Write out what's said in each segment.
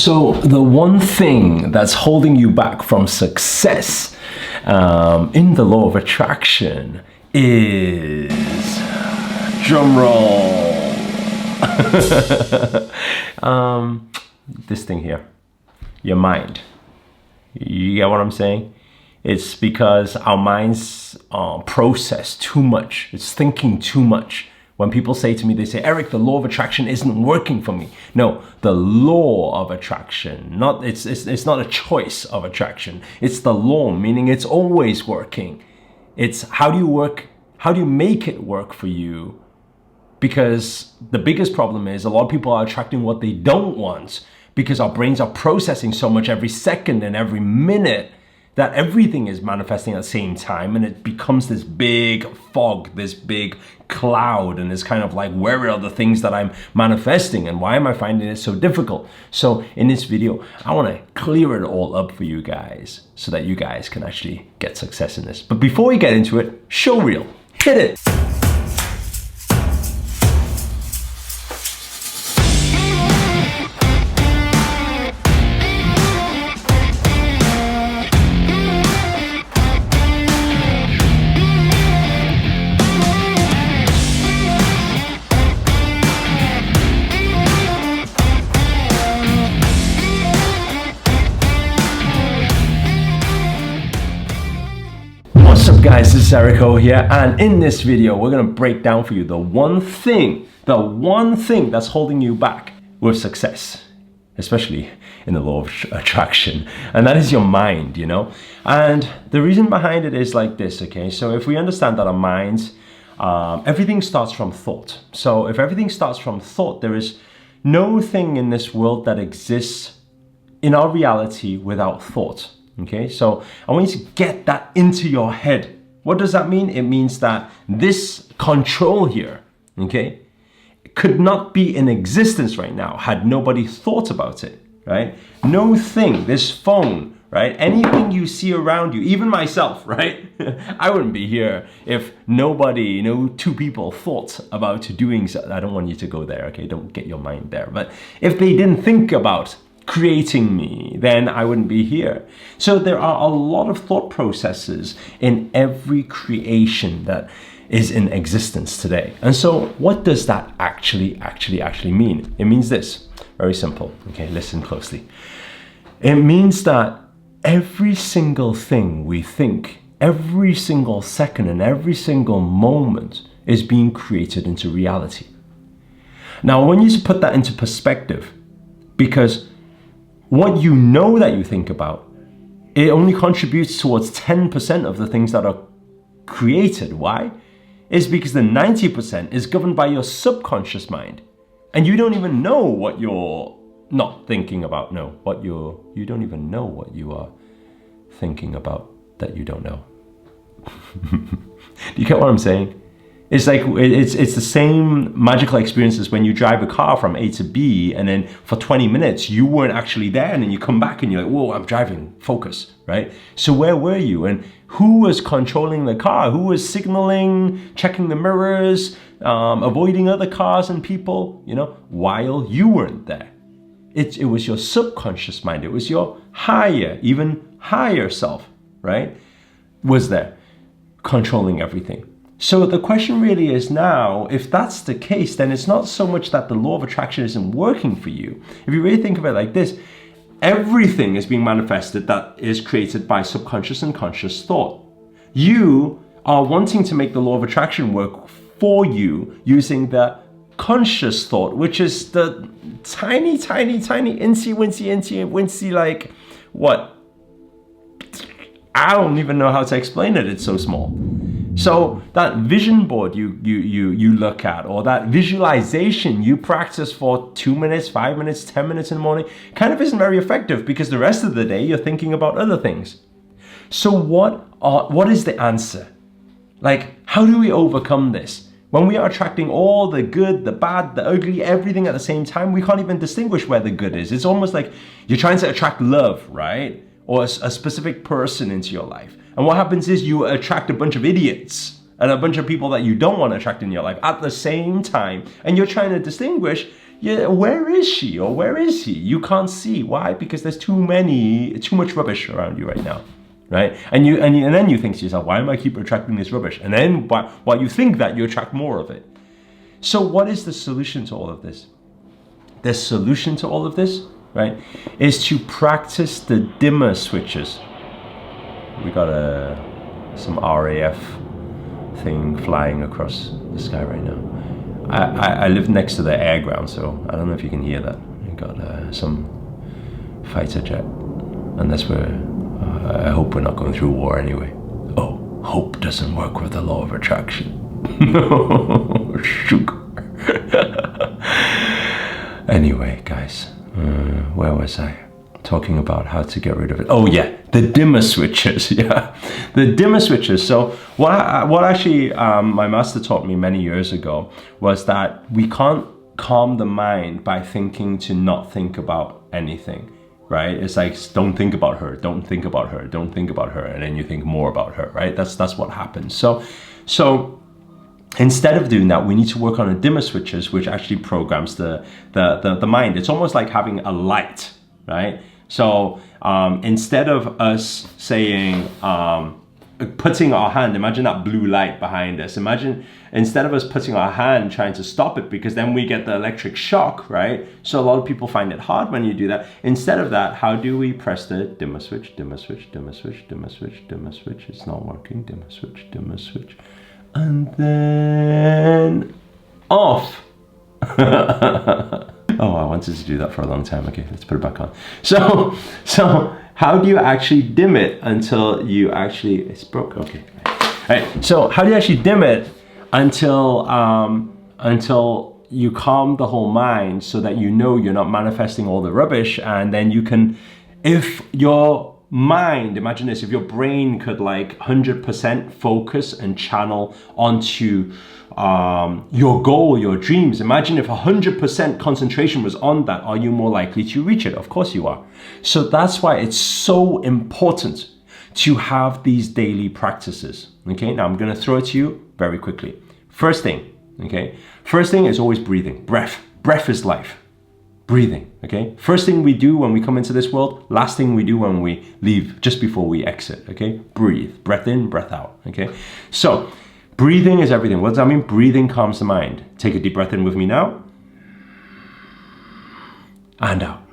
So the one thing that's holding you back from success in the law of attraction is, drum roll, this thing here, your mind. You get what I'm saying? It's because our minds process too much. It's thinking too much. When people say to me, they say, Eric, the law of attraction isn't working for me. No, the law of attraction, it's not a choice of attraction. It's the law, meaning it's always working. It's how do you make it work for you? Because the biggest problem is a lot of people are attracting what they don't want because our brains are processing so much every second and every minute that everything is manifesting at the same time, and it becomes this big fog, this big cloud, and it's kind of like, where are the things that I'm manifesting and why am I finding it so difficult? So in this video, I want to clear it all up for you guys so that you guys can actually get success in this. But before we get into it, show reel, hit it. What's up guys, this is Eric here, and in this video we're going to break down for you the one thing that's holding you back with success, especially in the law of attraction, and that is your mind, you know. And the reason behind it is like this, okay? So if we understand that our minds, everything starts from thought. So if everything starts from thought, there is no thing in this world that exists in our reality without thought. Okay, so I want you to get that into your head. What does that mean? It means that this control here, okay, could not be in existence right now had nobody thought about it, right? No thing, this phone, right? Anything you see around you, even myself, right? I wouldn't be here if nobody, two people thought about doing so. I don't want you to go there, okay? Don't get your mind there. But if they didn't think about creating me, then I wouldn't be here. So there are a lot of thought processes in every creation that is in existence today. And so what does that actually mean? It means this, very simple. Okay, listen closely. It means that every single thing we think, every single second and every single moment is being created into reality. Now I want you to put that into perspective, because what you know that you think about, it only contributes towards 10% of the things that are created. Why? It's because the 90% is governed by your subconscious mind. And you don't even know what you're not thinking about. No, you don't even know what you are thinking about that you don't know. Do you get what I'm saying? It's like, it's the same magical experience as when you drive a car from A to B, and then for 20 minutes you weren't actually there, and then you come back and you're like, whoa, I'm driving, focus, right? So where were you, and who was controlling the car? Who was signaling, checking the mirrors, avoiding other cars and people, while you weren't there? It was your subconscious mind. It was your even higher self, right? Was there controlling everything. So the question really is now, if that's the case, then it's not so much that the law of attraction isn't working for you. If you really think of it like this, everything is being manifested that is created by subconscious and conscious thought. You are wanting to make the law of attraction work for you using the conscious thought, which is the tiny, insy wincy, like, what? I don't even know how to explain it. It's so small. So that vision board you look at, or that visualization you practice for 2 minutes, 5 minutes, 10 minutes in the morning, kind of isn't very effective, because the rest of the day you're thinking about other things. So what is the answer? Like, how do we overcome this? When we are attracting all the good, the bad, the ugly, everything at the same time, we can't even distinguish where the good is. It's almost like you're trying to attract love, right? Or a specific person into your life. And what happens is you attract a bunch of idiots and a bunch of people that you don't want to attract in your life at the same time. And you're trying to distinguish, yeah, where is she or where is he? You can't see. Why? Because there's too much rubbish around you right now, right? And then you think to yourself, why am I keep attracting this rubbish? And then while you think that, you attract more of it. So what is the solution to all of this? The solution to all of this, right, is to practice the dimmer switches. We got some RAF thing flying across the sky right now. I live next to the air ground, so I don't know if you can hear that. We got some fighter jet, and that's where I hope we're not going through war anyway. Oh, hope doesn't work with the law of attraction. Sugar. Anyway, guys, where was I? Talking about how to get rid of it. Oh yeah, the dimmer switches. Yeah, the dimmer switches. So what actually my master taught me many years ago was that we can't calm the mind by thinking to not think about anything, right? It's like, don't think about her, don't think about her, don't think about her, and then you think more about her, right? That's what happens. So instead of doing that, we need to work on the dimmer switches, which actually programs the mind. It's almost like having a light, right? So instead of us saying, putting our hand, imagine that blue light behind us. Imagine instead of us putting our hand trying to stop it, because then we get the electric shock, right? So a lot of people find it hard when you do that. Instead of that, how do we press the dimmer switch, dimmer switch, dimmer switch, dimmer switch, dimmer switch? It's not working. Dimmer switch, dimmer switch. And then off. Oh, I wanted to do that for a long time. Okay, let's put it back on. So how do you actually dim it until you actually, it's broke, okay. All right, so how do you actually dim it until you calm the whole mind so that you know you're not manifesting all the rubbish, and then you can, if your mind, imagine this, if your brain could like 100% focus and channel onto your goal, your dreams. Imagine if 100% concentration was on that, are you more likely to reach it? Of course you are. So that's why it's so important to have these daily practices. Okay, now I'm going to throw it to you very quickly. First thing, okay, first thing is always breathing. Breath is life. Breathing, okay? First thing we do when we come into this world, last thing we do when we leave, just before we exit, okay? Breathe, breath in, breath out, okay? So, breathing is everything. What does that mean? Breathing calms the mind. Take a deep breath in with me now. And out.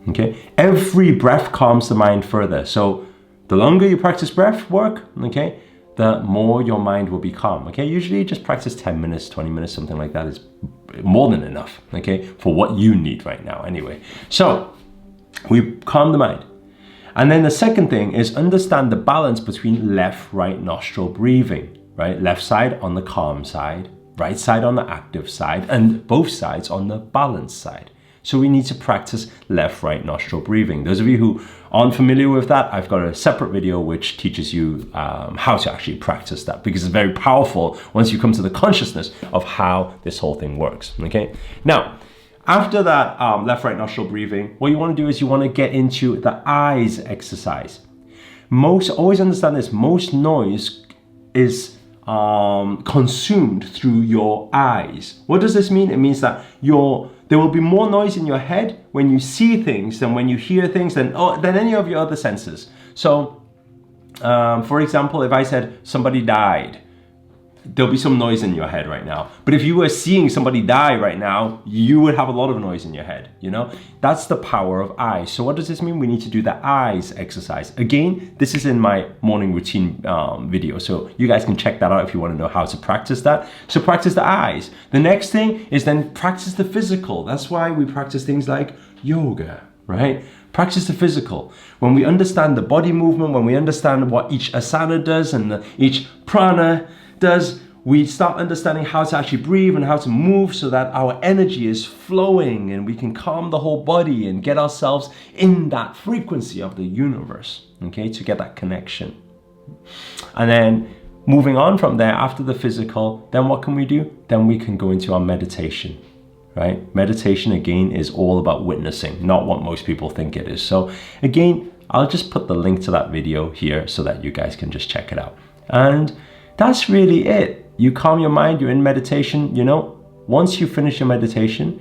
Okay? Every breath calms the mind further. So, the longer you practice breath work, okay, the more your mind will be calm, okay? Usually just practice 10 minutes, 20 minutes, something like that is more than enough, okay? For what you need right now, anyway. So, we calm the mind. And then the second thing is understand the balance between left, right nostril breathing, right? Left side on the calm side, right side on the active side, and both sides on the balanced side. So we need to practice left, right nostril breathing. Those of you who aren't familiar with that, I've got a separate video which teaches you how to actually practice that, because it's very powerful once you come to the consciousness of how this whole thing works, okay? Now, after that left, right nostril breathing, what you want to do is you want to get into the eyes exercise. Always understand this, most noise is consumed through your eyes. What does this mean? It means that there will be more noise in your head when you see things than when you hear things than any of your other senses. So, for example, if I said somebody died, there'll be some noise in your head right now. But if you were seeing somebody die right now, you would have a lot of noise in your head, you know? That's the power of eyes. So what does this mean? We need to do the eyes exercise. Again, this is in my morning routine video, so you guys can check that out if you want to know how to practice that. So practice the eyes. The next thing is then practice the physical. That's why we practice things like yoga, right? Practice the physical. When we understand the body movement, when we understand what each asana does and each prana does, we start understanding how to actually breathe and how to move so that our energy is flowing and we can calm the whole body and get ourselves in that frequency of the universe, okay, to get that connection. And then moving on from there, after the physical, then what can we do? Then we can go into our meditation, right? Meditation, again, is all about witnessing, not what most people think it is. So again, I'll just put the link to that video here so that you guys can just check it out. And that's really it. You calm your mind, you're in meditation, you know, once you finish your meditation,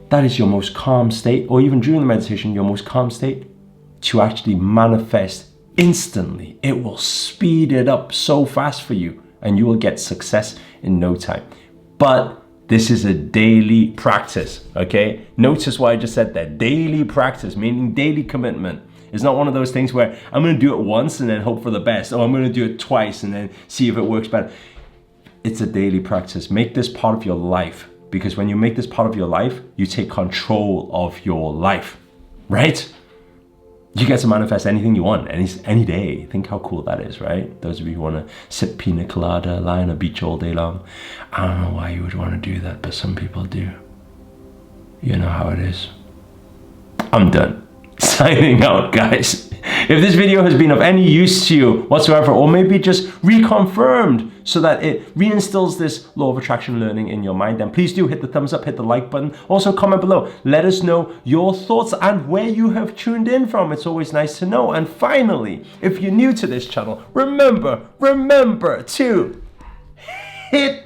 that is your most calm state, or even during the meditation, your most calm state, to actually manifest instantly. It will speed it up so fast for you, and you will get success in no time. But this is a daily practice, okay? Notice what I just said there, daily practice, meaning daily commitment. It's not one of those things where I'm gonna do it once and then hope for the best, or I'm gonna do it twice and then see if it works better. It's a daily practice. Make this part of your life, because when you make this part of your life, you take control of your life, right? You get to manifest anything you want, any day. Think how cool that is, right? Those of you who wanna sip pina colada, lie on a beach all day long. I don't know why you would wanna do that, but some people do. You know how it is. I'm done. Signing out, guys. If this video has been of any use to you whatsoever, or maybe just reconfirmed so that it reinstills this law of attraction learning in your mind, then please do hit the thumbs up, hit the like button. Also comment below. Let us know your thoughts and where you have tuned in from. It's always nice to know. And finally, if you're new to this channel, remember to hit,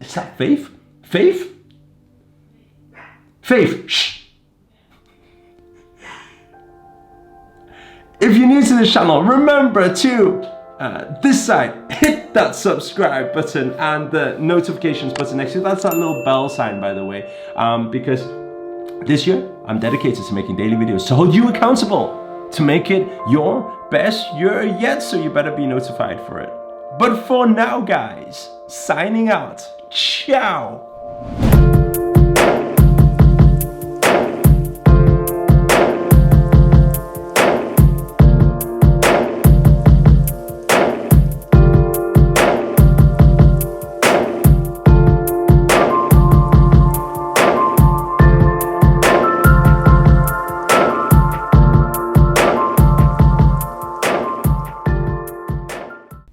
is that Faith? Faith? Faith, shh. If you're new to this channel, remember to, this side, hit that subscribe button and the notifications button next to it. That's that little bell sign, by the way, because this year, I'm dedicated to making daily videos to hold you accountable, to make it your best year yet, so you better be notified for it. But for now, guys, signing out. Ciao.